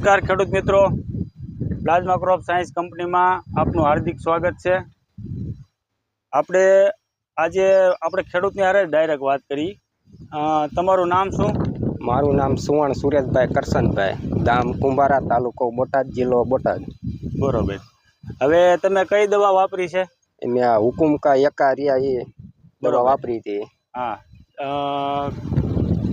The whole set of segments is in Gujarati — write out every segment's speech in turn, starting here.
નમસ્કાર ખેડૂત મિત્રો, પ્લાઝમા ક્રોપ સાયન્સ કંપનીમાં આપનું હાર્દિક સ્વાગત છે। આજે આપણે ખેડૂતની હારે ડાયરેક્ટ વાત કરી। તમારું નામ શું? મારું નામ સુવર્ણ સુરેશભાઈ કરશનભાઈ, ગામ કુંભારા, તાલુકો બોટાદ, જિલ્લો બોટાદ। બરોબર। હવે તમે કઈ દવા વાપરી છે? મેં હુકુમ કા એકા રિયા એ દવા વાપરી હતી। હા,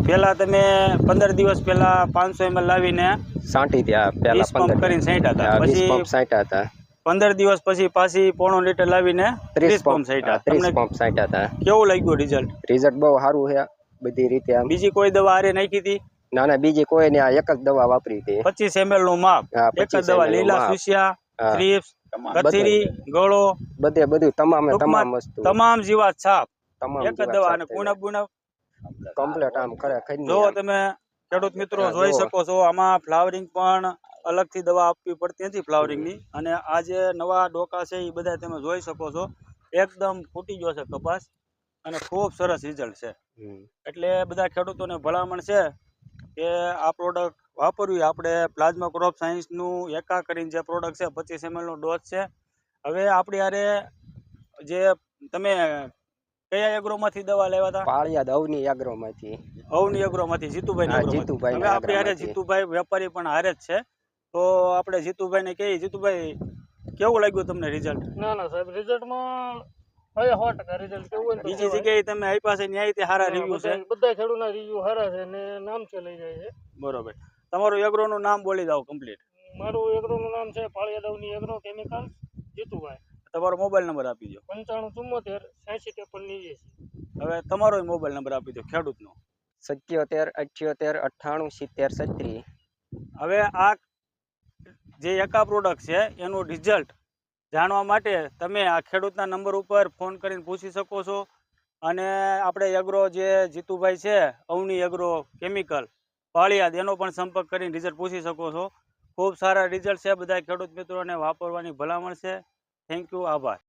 પહેલા તમે 15 દિવસ પહેલા 500 ml લાવીને છાંટી ત્યાં પહેલા 20 પંપ કરીને છાંટ્યા હતા। 20 પંપ છાંટ્યા હતા। 15 દિવસ પછી પાછી 1.5 લીટર લાવીને 30 પંપ છાંટ્યા। 30 પંપ છાંટ્યા હતા। કેવું લાગ્યું રિઝલ્ટ? રિઝલ્ટ બહુ સારું છે બધી રીતે। આમ બીજી કોઈ દવા આરે નાખી હતી? ના, બીજી કોઈ ને, આ એક જ દવા વાપરી હતી। 25 ml નું માપ, એક જ દવા, લીલા સુસિયા, થ્રીપ્સ, કથીરી, ગળો, બધું તમામ વસ્તુ, તમામ જીવાત સાપ, તમામ એક જ દવા। અને ગુણ કમ્પ્લીટ આમ ખરેખર જો તમે ખેડૂત મિત્રો જોઈ શકો છો, આમાં ફ્લાવરિંગ પણ અલગથી દવા આપવી પડતી નથી ફ્લાવરિંગની। અને આ જે નવા ડોકા છે એ બધા તમે જોઈ શકો છો, એકદમ ફૂટી ગયો છે કપાસ અને ખૂબ સરસ રિઝલ્ટ છે। એટલે બધા ખેડૂતોને ભલામણ છે કે આ પ્રોડક્ટ વાપરવી। આપણે પ્લાઝમા ક્રોપ સાયન્સનું એકા કરીને જે પ્રોડક્ટ છે, 25 ml નો ડોઝ છે। હવે આપણી હારે જે તમે કયા એગ્રોમાંથી દવા લેવા હતા? પાળિયાદ અવની એગ્રોમાંથી। અવની એગ્રોમાંથી, જીતુભાઈ। હવે આપણી હારે જીતુભાઈ વેપારી પણ હારે જ છે, તો આપણે જીતુભાઈને કહીએ। જીતુભાઈ, કેવું લાગ્યું તમને રિઝલ્ટ? ના સાહેબ, રિઝલ્ટમાં 100% રિઝલ્ટ કેવું હોય? બીજી જગ્યાએ તમે આપ્યા છે ન્યાય તે સારા રિવ્યુ છે? બધા ખેડૂતના રિવ્યુ સારા છે ને નામ છે લઈ જાય છે। બરોબર। તમારું એગ્રોનું નામ બોલી દો કમ્પ્લીટ। મારું એગ્રોનું નામ છે પાળિયાદવની એગ્રો કેમિકલ, જીતુભાઈ। તમારો મોબાઈલ નંબર આપી દો। 9574 86 53 89। હવે તમારો મોબાઈલ નંબર આપી દો ખેડૂતનો। 77 78 98 70 36। હવે આ જે એકા પ્રોડક્ટ છે એનું રિઝલ્ટ જાણવા માટે તમે આ ખેડૂતના નંબર ઉપર ફોન કરીને પૂછી શકો છો। અને આપણે એગ્રો જે જીતુભાઈ છે, અવની એગ્રો કેમિકલ પાળિયાદ, એનો પણ સંપર્ક કરીને રિઝલ્ટ પૂછી શકો છો। ખૂબ સારા રિઝલ્ટ છે, બધા ખેડૂત મિત્રોને વાપરવાની ભલામણ છે। થેન્ક યુ, આભાર।